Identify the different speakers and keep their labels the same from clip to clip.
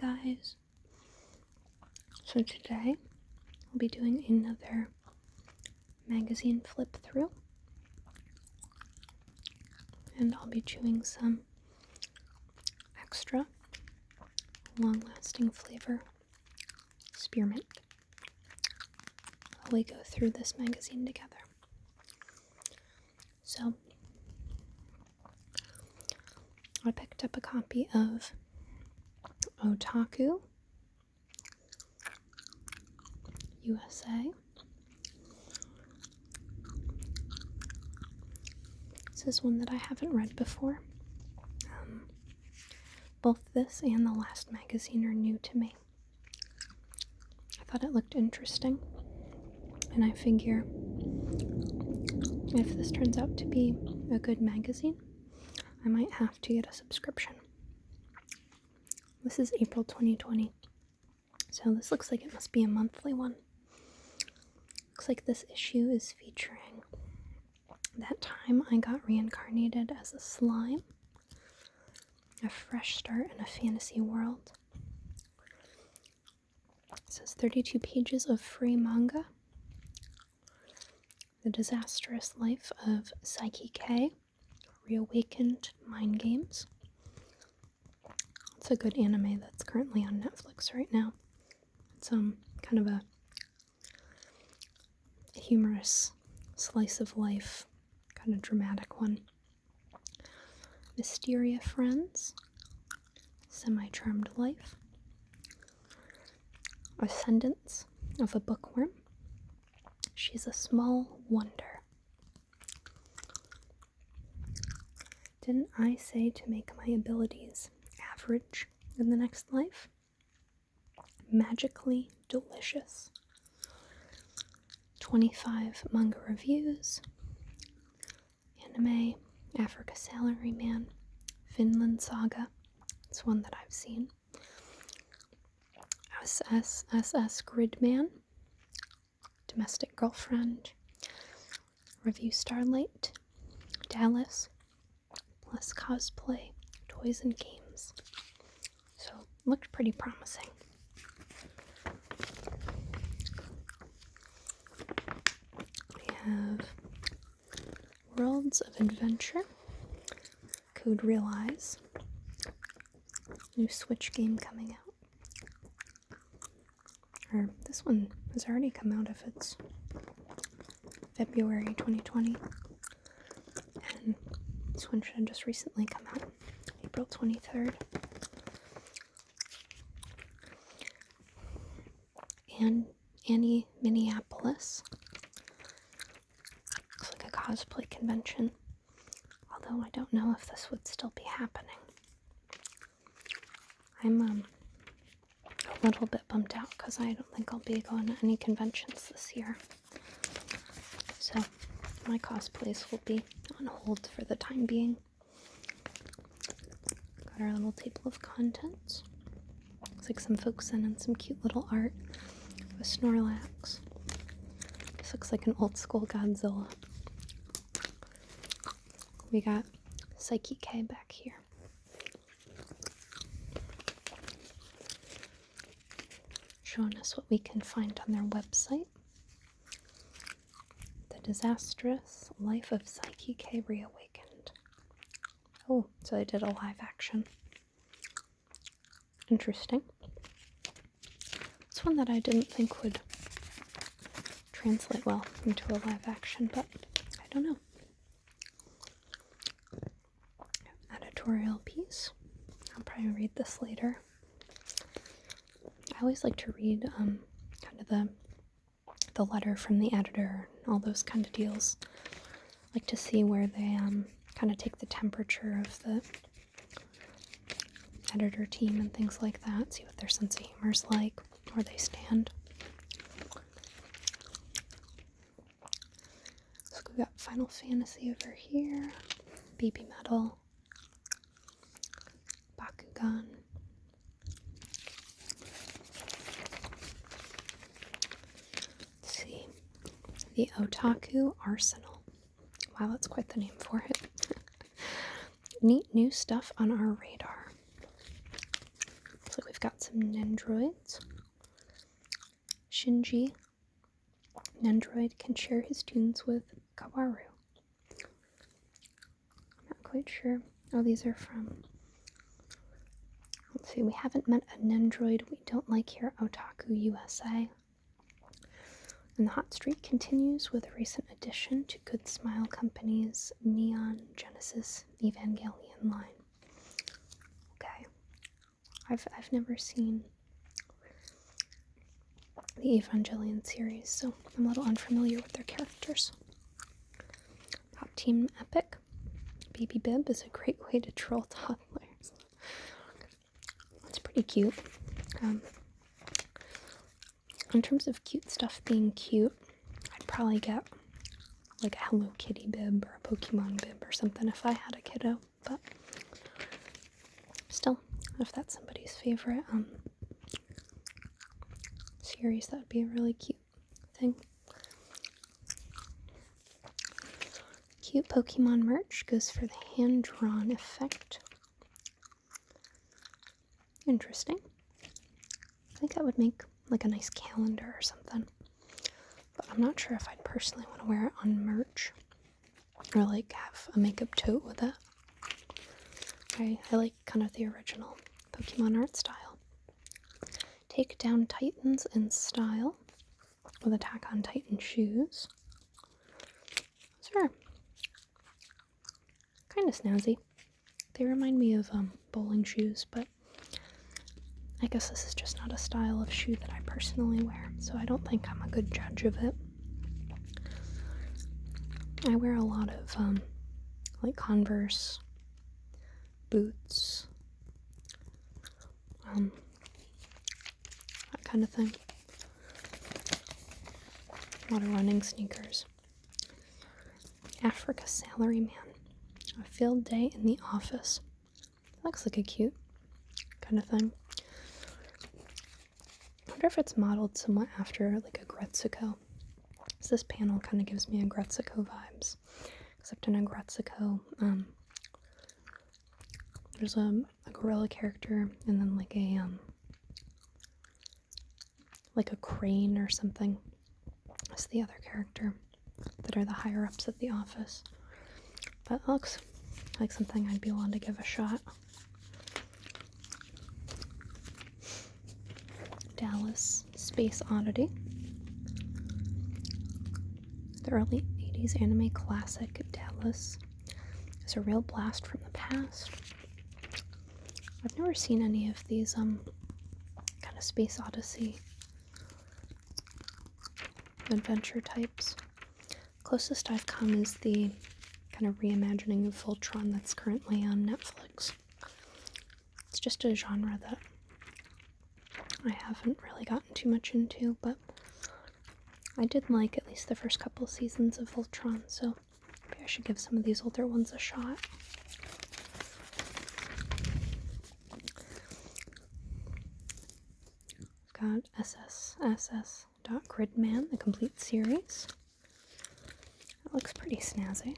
Speaker 1: Hi guys! So today I'll be doing another magazine flip through, and I'll be chewing some extra long-lasting flavor spearmint while we go through this magazine together. So I picked up a copy of Otaku USA. This is one that I haven't read before. Both this and the last magazine are new to me. I thought it looked interesting, and I figure if this turns out to be a good magazine, I might have to get a subscription. This is April 2020, so this looks like it must be a monthly one. Looks like this issue is featuring that time I got reincarnated as a slime, a fresh start in a fantasy world. It says 32 pages of free manga, the disastrous life of Psyche K, reawakened mind games. It's a good anime that's currently on Netflix right now. It's kind of a humorous slice of life, kind of dramatic one. Mysteria Friends, Semi-Charmed Life, Ascendance of a Bookworm, She's a Small Wonder. Didn't I say to make my abilities average in the next life? Magically Delicious. 25 manga reviews, anime, Africa Salaryman, Finland Saga, it's one that I've seen, SSSS Gridman, Domestic Girlfriend, Review Starlight, Dallas, plus cosplay, toys and games. So, looked pretty promising. We have Worlds of Adventure, Code Realize, new Switch game coming out. Or this one has already come out if it's February 2020. And this one should have just recently come out, April 23rd. And Annie Minneapolis. Looks like a cosplay convention, although I don't know if this would still be happening. I'm a little bit bummed out because I don't think I'll be going to any conventions this year. So my cosplays will be on hold for the time being. Got our little table of contents. Looks like some folks sent in some cute little art of a Snorlax. This looks like an old school Godzilla. We got Psyche K back here. Showing us what we can find on their website. The disastrous life of Psyche K reawakened. Oh, so they did a live action. Interesting. It's one that I didn't think would translate well into a live action, but I don't know. Editorial piece. I'll probably read this later. I always like to read kind of the letter from the editor and all those kind of deals. I like to see where they kind of take the temperature of the editor team and things like that, see what their sense of humor is like, where they stand. So we got Final Fantasy over here, Baby Metal, Bakugan, the Otaku Arsenal. Wow, that's quite the name for it. Neat new stuff on our radar. So we've got some Nendroids. Shinji, Nendroid, can share his tunes with Kawaru. I'm not quite sure. Oh, these are from... Let's see, we haven't met a Nendroid we don't like here, Otaku USA. And the hot streak continues with a recent addition to Good Smile Company's Neon Genesis Evangelion line. Okay. I've never seen the Evangelion series, so I'm a little unfamiliar with their characters. Pop Team Epic. Baby Bib is a great way to troll toddlers. It's pretty cute. In terms of cute stuff being cute, I'd probably get like a Hello Kitty bib or a Pokemon bib or something if I had a kiddo, but still, if that's somebody's favorite series, that'd be a really cute thing. Cute Pokemon merch goes for the hand-drawn effect. Interesting. I think that would make like a nice calendar or something, but I'm not sure if I'd personally want to wear it on merch or like have a makeup tote with it. I like kind of the original Pokemon art style. Take down Titans in style with Attack on Titan shoes. Those are kind of snazzy. They remind me of bowling shoes, but I guess this is just not a style of shoe that I personally wear, so I don't think I'm a good judge of it. I wear a lot of like Converse boots, that kind of thing. A lot of running sneakers. Africa Salaryman. A field day in the office. Looks like a cute kind of thing. I wonder if it's modeled somewhat after like a Gretzico. So this panel kind of gives me a Gretzico vibes. Except in a Gretzico, there's a gorilla character and then like a crane or something. That's the other character that are the higher ups at the office. But it looks like something I'd be willing to give a shot. Dallas Space Oddity. The early 80s anime classic Dallas is a real blast from the past. I've never seen any of these kind of Space Odyssey adventure types. Closest I've come is the kind of reimagining of Voltron that's currently on Netflix. It's just a genre that I haven't really gotten too much into, but I did like at least the first couple seasons of Voltron, so maybe I should give some of these older ones a shot. I've got SSSS.Gridman, the complete series. That looks pretty snazzy.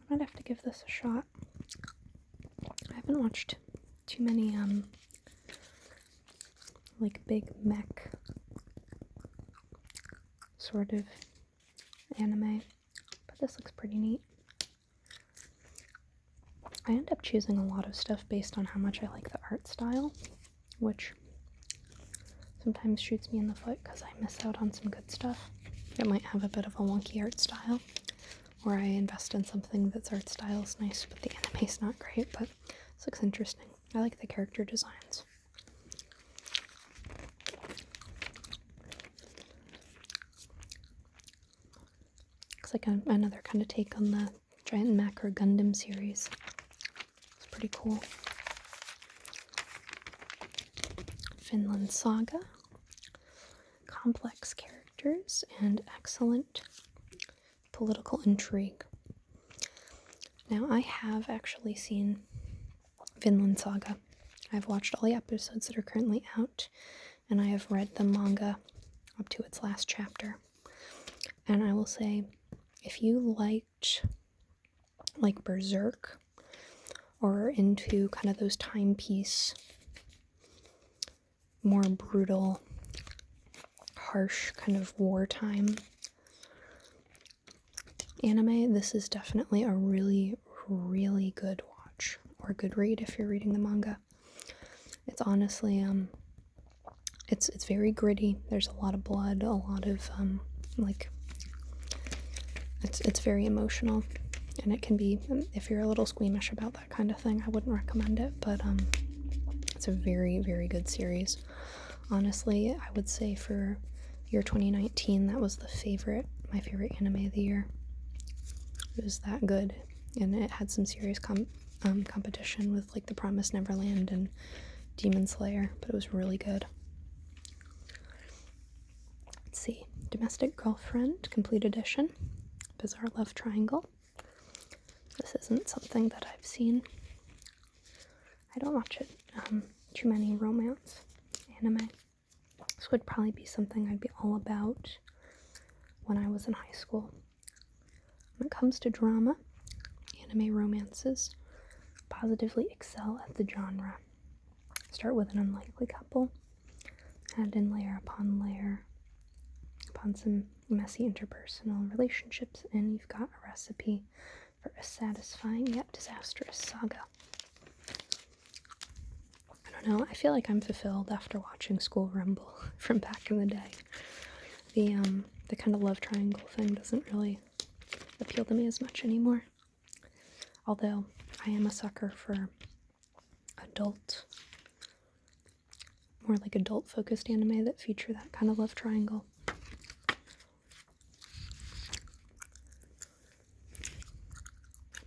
Speaker 1: I might have to give this a shot. I haven't watched too many like big mech sort of anime, but this looks pretty neat. I end up choosing a lot of stuff based on how much I like the art style, which sometimes shoots me in the foot because I miss out on some good stuff. It might have a bit of a wonky art style, or I invest in something that's art style is nice, but the anime's not great, but this looks interesting. I like the character designs. Looks like another kind of take on the Giant Mech or Gundam series. It's pretty cool. Finland Saga. Complex characters and excellent political intrigue. Now, I have actually seen Vinland Saga. I've watched all the episodes that are currently out, and I have read the manga up to its last chapter. And I will say, if you liked like Berserk or are into kind of those timepiece, more brutal, harsh kind of wartime anime, this is definitely a really, really good watch, or good read if you're reading the manga. It's honestly, it's very gritty. There's a lot of blood, a lot of, like, it's very emotional, and it can be, if you're a little squeamish about that kind of thing, I wouldn't recommend it, but, it's a very, very good series. Honestly, I would say for year 2019, that was my favorite anime of the year. It was that good, and it had some serious competition with like The Promised Neverland and Demon Slayer, but it was really good. Let's see, Domestic Girlfriend Complete Edition, Bizarre Love Triangle. This isn't something that I've seen. I don't watch it too many romance anime. This would probably be something I'd be all about when I was in high school. When it comes to drama, anime romances positively excel at the genre. Start with an unlikely couple, add in layer upon some messy interpersonal relationships, and you've got a recipe for a satisfying yet disastrous saga. I don't know, I feel like I'm fulfilled after watching School Rumble from back in the day. The kind of love triangle thing doesn't really appeal to me as much anymore. Although I am a sucker for more like adult focused anime that feature that kind of love triangle.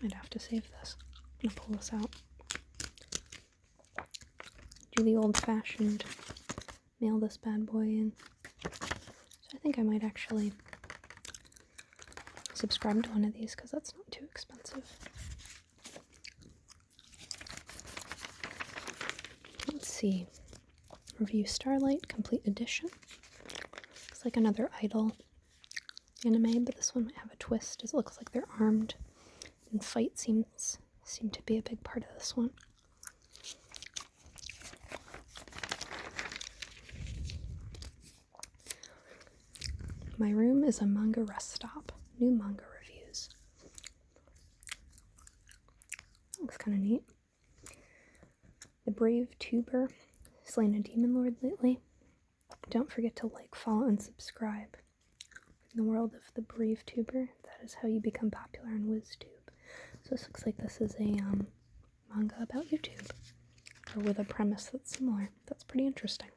Speaker 1: I'd have to save this. I'm gonna pull this out. Do the old fashioned mail this bad boy in. So I think I might actually subscribe to one of these because that's not too expensive. Let's see. Review Starlight Complete Edition. Looks like another idol anime, but this one might have a twist as it looks like they're armed, and fight seem to be a big part of this one. My room is a manga rest stop. New manga reviews. Looks kind of neat. The Brave Tuber slain a demon lord lately. Don't forget to like, follow, and subscribe. In the world of the Brave Tuber, that is how you become popular on WizTube. So this looks like this is a manga about YouTube, or with a premise that's similar. That's pretty interesting.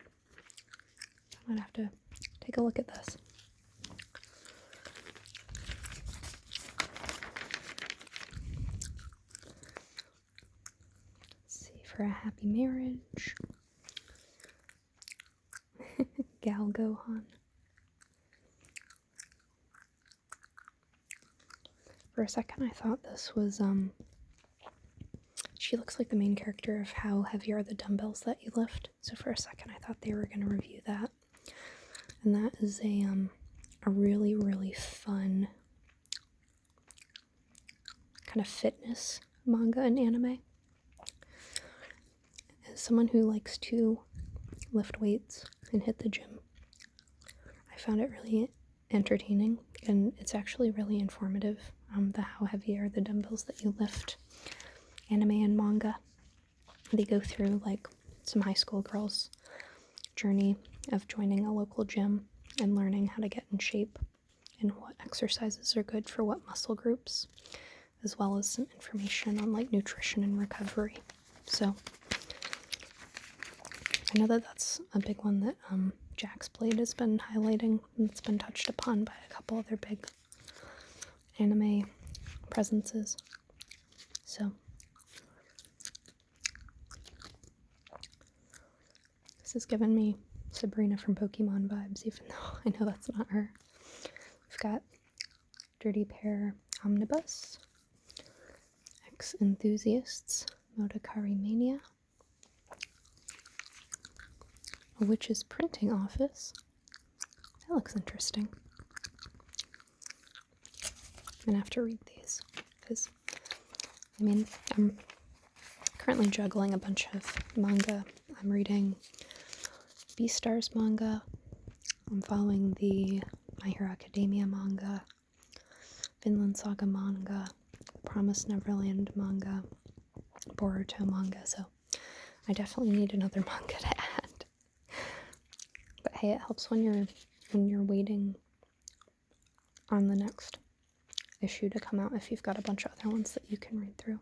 Speaker 1: I might have to take a look at this. For a Happy Marriage. Gal Gohan. For a second I thought this was, she looks like the main character of How Heavy Are the Dumbbells That You Lift. So for a second I thought they were going to review that. And that is a really, really fun kind of fitness manga and anime. As someone who likes to lift weights and hit the gym, I found it really entertaining, and it's actually really informative. The How Heavy Are the Dumbbells That You Lift anime and manga, they go through like some high school girls' journey of joining a local gym and learning how to get in shape and what exercises are good for what muscle groups, as well as some information on like nutrition and recovery. So I know that that's a big one that Jack's Blade has been highlighting, and it's been touched upon by a couple other big anime presences. So this has given me Sabrina from Pokemon vibes, even though I know that's not her. We've got Dirty Pair Omnibus, X Enthusiasts, Modokari Mania, A Witch's Printing Office. That looks interesting. I'm gonna have to read these because, I mean, I'm currently juggling a bunch of manga. I'm reading Beastars manga. I'm following the My Hero Academia manga, Vinland Saga manga, Promised Neverland manga, Boruto manga, so I definitely need another manga to add. But hey, it helps when you're waiting on the next issue to come out if you've got a bunch of other ones that you can read through.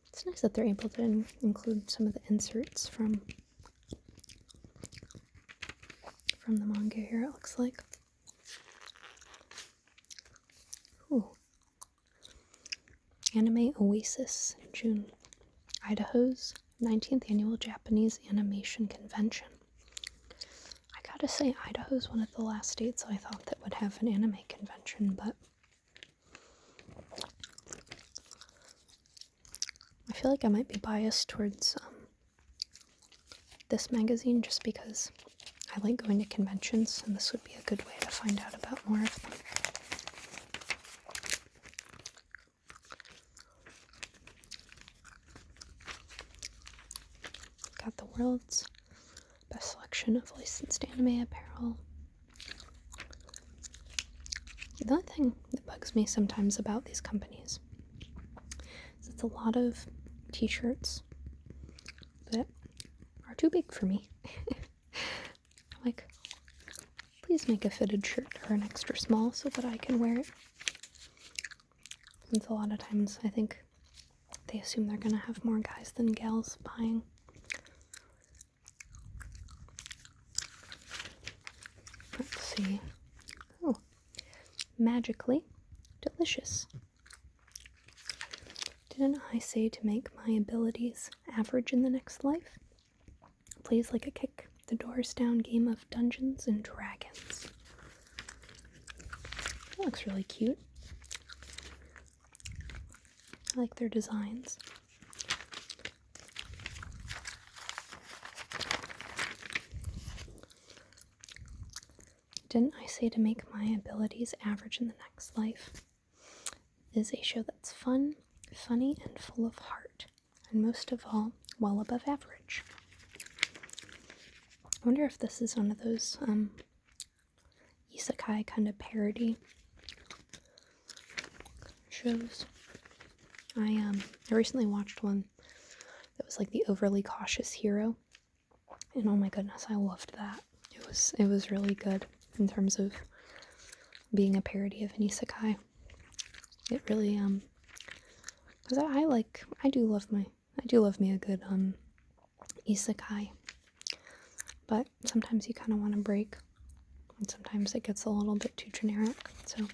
Speaker 1: It's nice that they're able to include some of the inserts from the manga here, it looks like. Ooh. Anime Oasis in June. Idaho's 19th Annual Japanese Animation Convention. I gotta say, Idaho's one of the last states I thought that would have an anime convention, but I feel like I might be biased towards this magazine just because I like going to conventions, and this would be a good way to find out about more of them. Got the world's best selection of licensed anime apparel. The other thing that bugs me sometimes about these companies is it's a lot of t-shirts that are too big for me. Like, please make a fitted shirt or an extra small so that I can wear it. Since a lot of times I think they assume they're gonna have more guys than gals buying. Let's see. Oh, magically delicious. Didn't I say to make my abilities average in the next life? Plays like a kick the doors down game of Dungeons and Dragons. That looks really cute. I like their designs. Didn't I say to make my abilities average in the next life? Is a show that's fun, funny, and full of heart, and most of all, well above average. I wonder if this is one of those isekai kind of parody shows. I recently watched one that was like the overly cautious hero, and oh my goodness, I loved that. It was really good in terms of being a parody of an isekai. It really because I do love me a good isekai, but sometimes you kind of want to break, and sometimes it gets a little bit too generic. So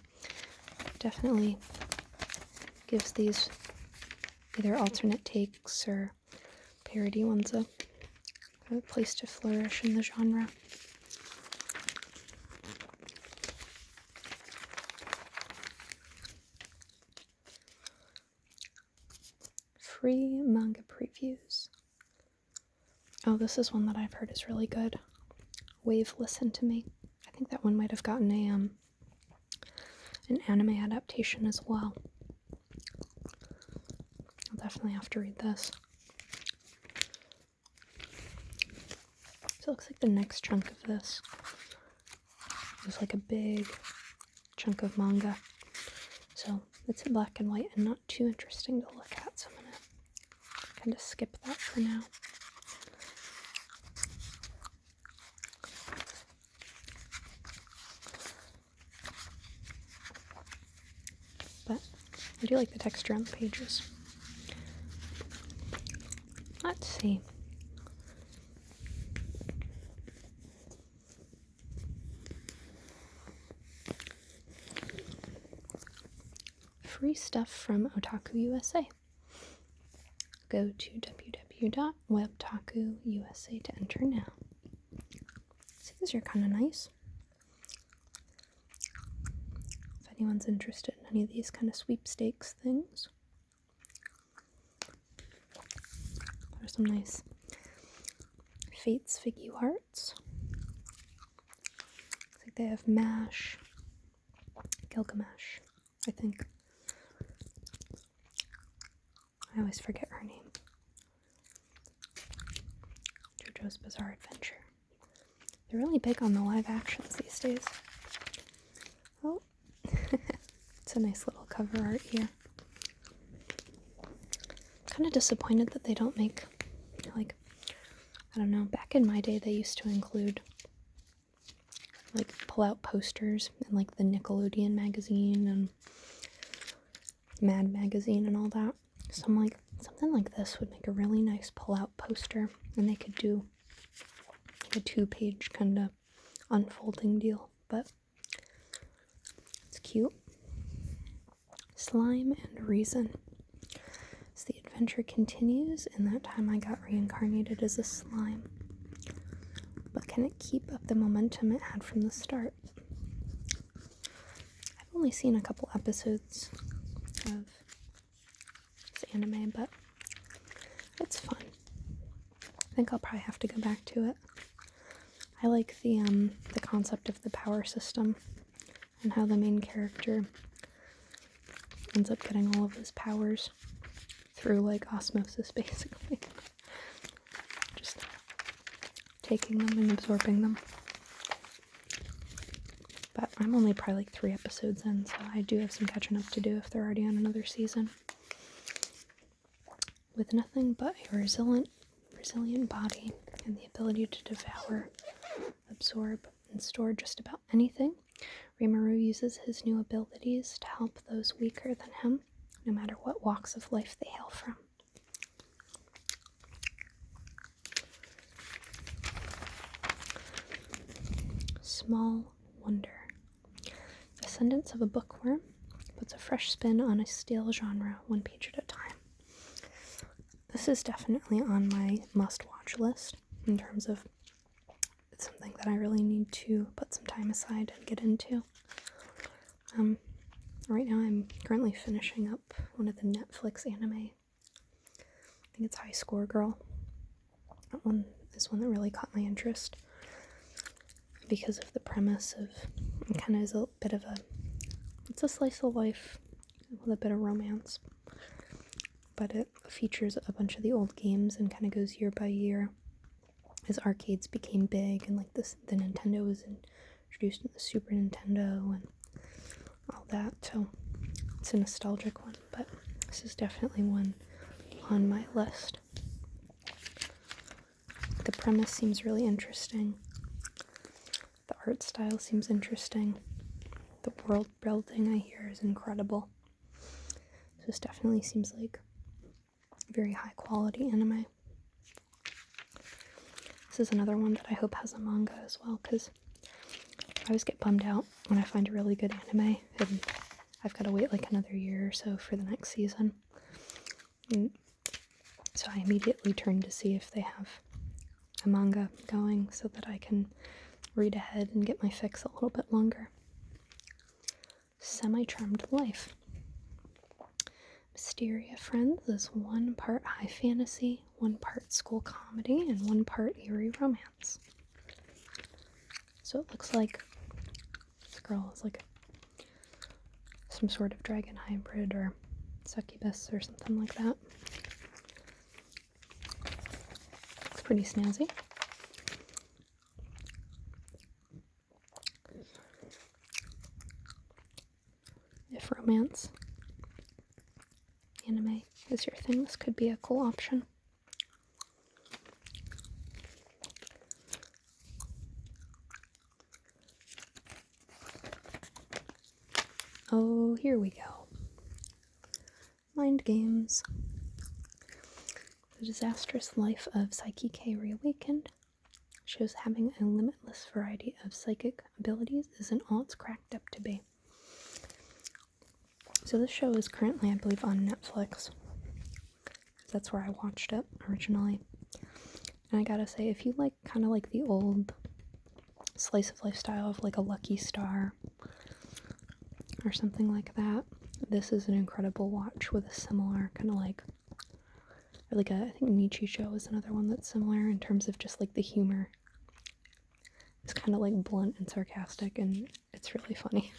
Speaker 1: definitely gives these either alternate takes or parody ones a place to flourish in the genre. Free manga previews. Oh, this is one that I've heard is really good. Wave Listen to Me. I think that one might have gotten an anime adaptation as well. I'll definitely have to read this. So it looks like the next chunk of this is like a big chunk of manga. So it's in black and white and not too interesting to look at, so I'm gonna kind of skip that for now. But I do like the texture on the pages. Let's see. Free stuff from Otaku USA. Go to www.webtakuusa to enter now. So these are kind of nice. If anyone's interested in any of these kind of sweepstakes things. There's some nice Fates figure arts. It's They have MASH, Gilgamesh, I think. I always forget her name. JoJo's Bizarre Adventure. They're really big on the live actions these days. Oh, it's a nice little cover art here. Kind of disappointed that they don't make, like, I don't know, back in my day they used to include, like, pull-out posters in, like, the Nickelodeon magazine and Mad magazine and all that. So I'm like, something like this would make a really nice pull-out poster, and they could do like a 2-page kind of unfolding deal, but it's cute. Slime and Reason. As the adventure continues, in that time I got reincarnated as a slime. But can it keep up the momentum it had from the start? I've only seen a couple episodes of this anime, but it's fun. I think I'll probably have to go back to it. I like the concept of the power system and how the main character ends up getting all of his powers through, like, osmosis, basically. Just taking them and absorbing them. But I'm only probably like 3 episodes in, so I do have some catching up to do if they're already on another season. With nothing but a resilient body and the ability to devour, absorb, and store just about anything, Rimuru uses his new abilities to help those weaker than him, no matter what walks of life they hail from. Small Wonder. Descendants of a Bookworm puts a fresh spin on a stale genre, 1 page at a time. This is definitely on my must-watch list in terms of it's something that I really need to put some time aside and get into. Right now I'm currently finishing up one of the Netflix anime. I think it's High Score Girl. That one is one that really caught my interest because of the premise of it kind of is a bit of it's a slice of life with a bit of romance. But it features a bunch of the old games and kind of goes year by year as arcades became big and like the Nintendo was introduced in the Super Nintendo and all that. So it's a nostalgic one, but this is definitely one on my list. The premise seems really interesting. The art style seems interesting. The world building I hear is incredible. So this definitely seems like very high quality anime. This is another one that I hope has a manga as well, because I always get bummed out when I find a really good anime and I've got to wait like another year or so for the next season. And so I immediately turn to see if they have a manga going so that I can read ahead and get my fix a little bit longer. Semi-Charmed Life. Mysteria Friends is 1 part high fantasy, 1 part school comedy, and 1 part eerie romance. So it looks like this girl is like some sort of dragon hybrid or succubus or something like that. It's pretty snazzy. If romance anime is your thing, this could be a cool option. Oh, here we go. Mind Games. The disastrous life of Psyche K reawakened shows having a limitless variety of psychic abilities isn't all it's cracked up to be. So this show is currently, I believe, on Netflix. That's where I watched it originally. And I gotta say, if you like kind of like the old slice of life style of like a Lucky Star or something like that, this is an incredible watch with a similar kind of like I think Nichi Show is another one that's similar in terms of just like the humor is kind of like blunt and sarcastic, and it's really funny.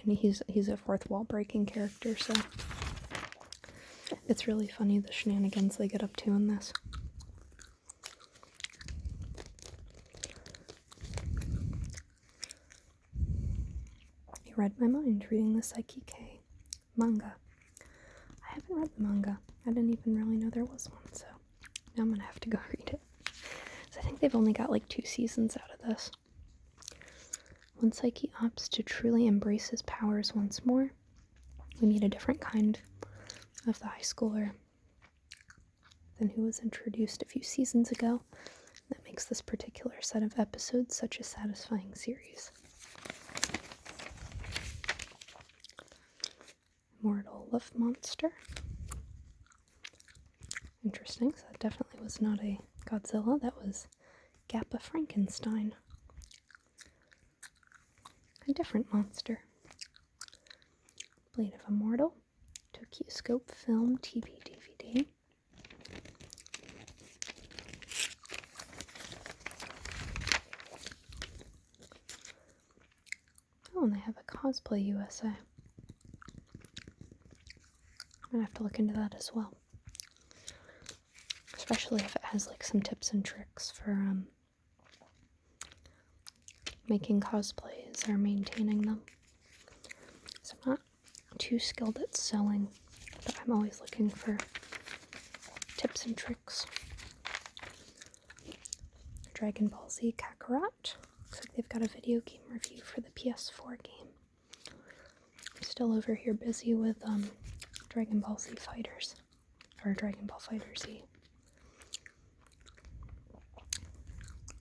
Speaker 1: And he's a fourth wall breaking character, so it's really funny the shenanigans they get up to in this. You read my mind reading the Psyche K manga. I haven't read the manga. I didn't even really know there was one, so now I'm gonna have to go read it. So I think they've only got like 2 seasons out of this. When Psyche opts to truly embrace his powers once more, we meet a different kind of the high schooler than who was introduced a few seasons ago. That makes this particular set of episodes such a satisfying series. Mortal Love Monster. Interesting, so that definitely was not a Godzilla, that was Gappa Frankenstein. A different monster. Blade of Immortal. Tokyoscope film TV DVD. Oh, and they have a Cosplay USA. I'm gonna have to look into that as well. Especially if it has like some tips and tricks for making cosplays or maintaining them. So I'm not too skilled at sewing, but I'm always looking for tips and tricks. Dragon Ball Z Kakarot. Looks like they've got a video game review for the PS4 game. I'm still over here busy with Dragon Ball Z Fighters, or Dragon Ball Fighter Z.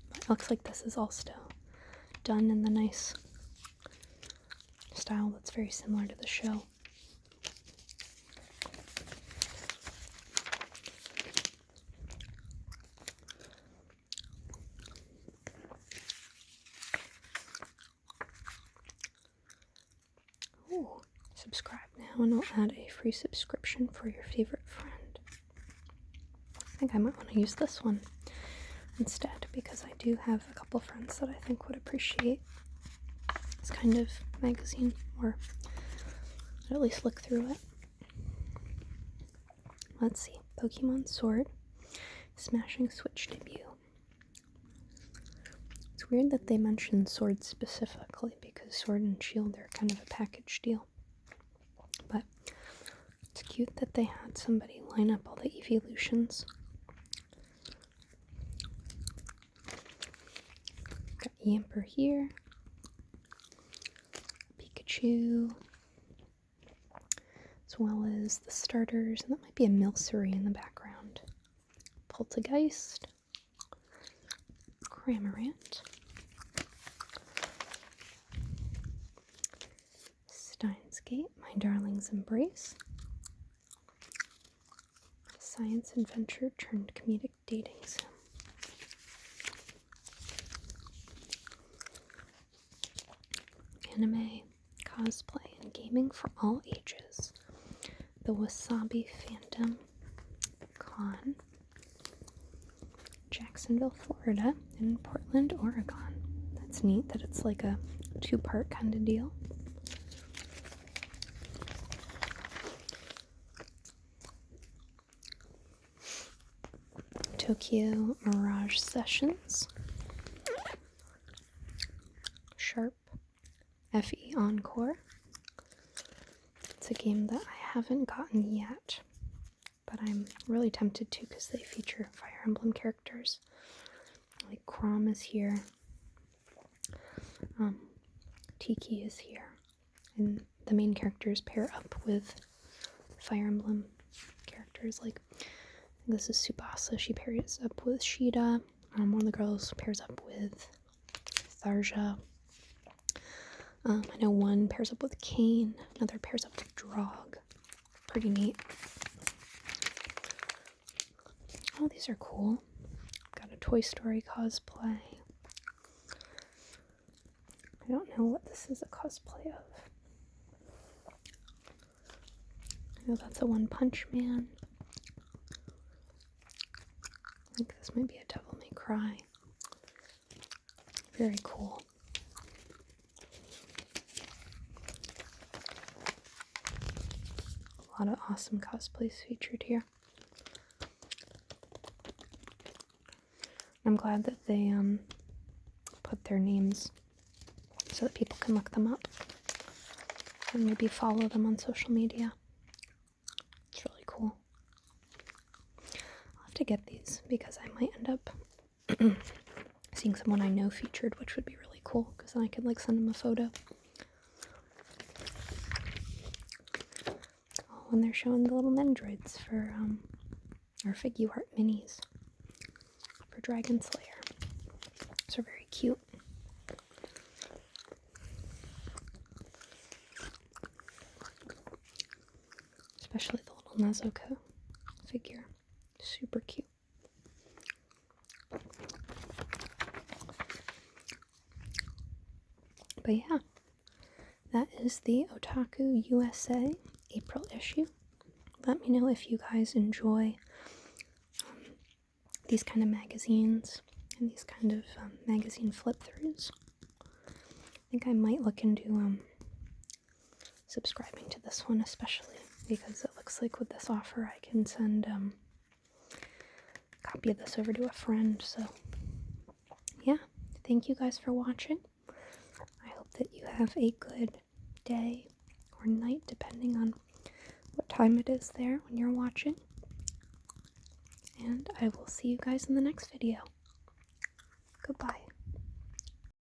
Speaker 1: But it looks like this is all still done in the nice style that's very similar to the show. Ooh, subscribe now and I'll add a free subscription for your favorite friend. I think I might want to use this one instead because I do have a couple friends that I think would appreciate this kind of magazine, or at least look through it. Let's see. Pokemon Sword Smashing Switch debut. It's weird that they mentioned Sword specifically because Sword and Shield are kind of a package deal. But it's cute that they had somebody line up all the evolutions. Got Yamper here. Pikachu. As well as the starters. And that might be a Milcery in the background. Poltergeist. Cramorant. Steins Gate, My Darling's Embrace. Science adventure turned comedic dating sim. Anime, cosplay, and gaming for all ages. The Wasabi Phantom Con. Jacksonville, Florida, and Portland, Oregon. That's neat that it's like a 2-part kind of deal. Tokyo Mirage Sessions. Sharp FE Encore. It's a game that I haven't gotten yet, but I'm really tempted to because they feature Fire Emblem characters. Like Chrom is here. Tiki is here. And the main characters pair up with Fire Emblem characters. Like, this is Tsubasa. She pairs up with Shida. One of the girls pairs up with Tharja. I know one pairs up with Kane. Another pairs up with Drog. Pretty neat. Oh, these are cool. Got a Toy Story cosplay. I don't know what this is a cosplay of. I know that's a One Punch Man. I think this might be a Devil May Cry. Very cool. A lot of awesome cosplays featured here. I'm glad that they put their names so that people can look them up and maybe follow them on social media. It's really cool. I'll have to get these because I might end up seeing someone I know featured, which would be really cool because then I could like send them a photo. Oh, and they're showing the little Nendroids for our figure art minis for Dragon Slayer. These are very cute. Especially the little Nezuko figure. Super cute. But yeah, that is the Otaku USA April issue. Let me know if you guys enjoy these kind of magazines and these kind of magazine flip-throughs. I think I might look into subscribing to this one especially because it looks like with this offer I can send a copy of this over to a friend. So yeah, thank you guys for watching. I hope that you have a good day or night depending on what time it is there when you're watching. And I will see you guys in the next video. Goodbye.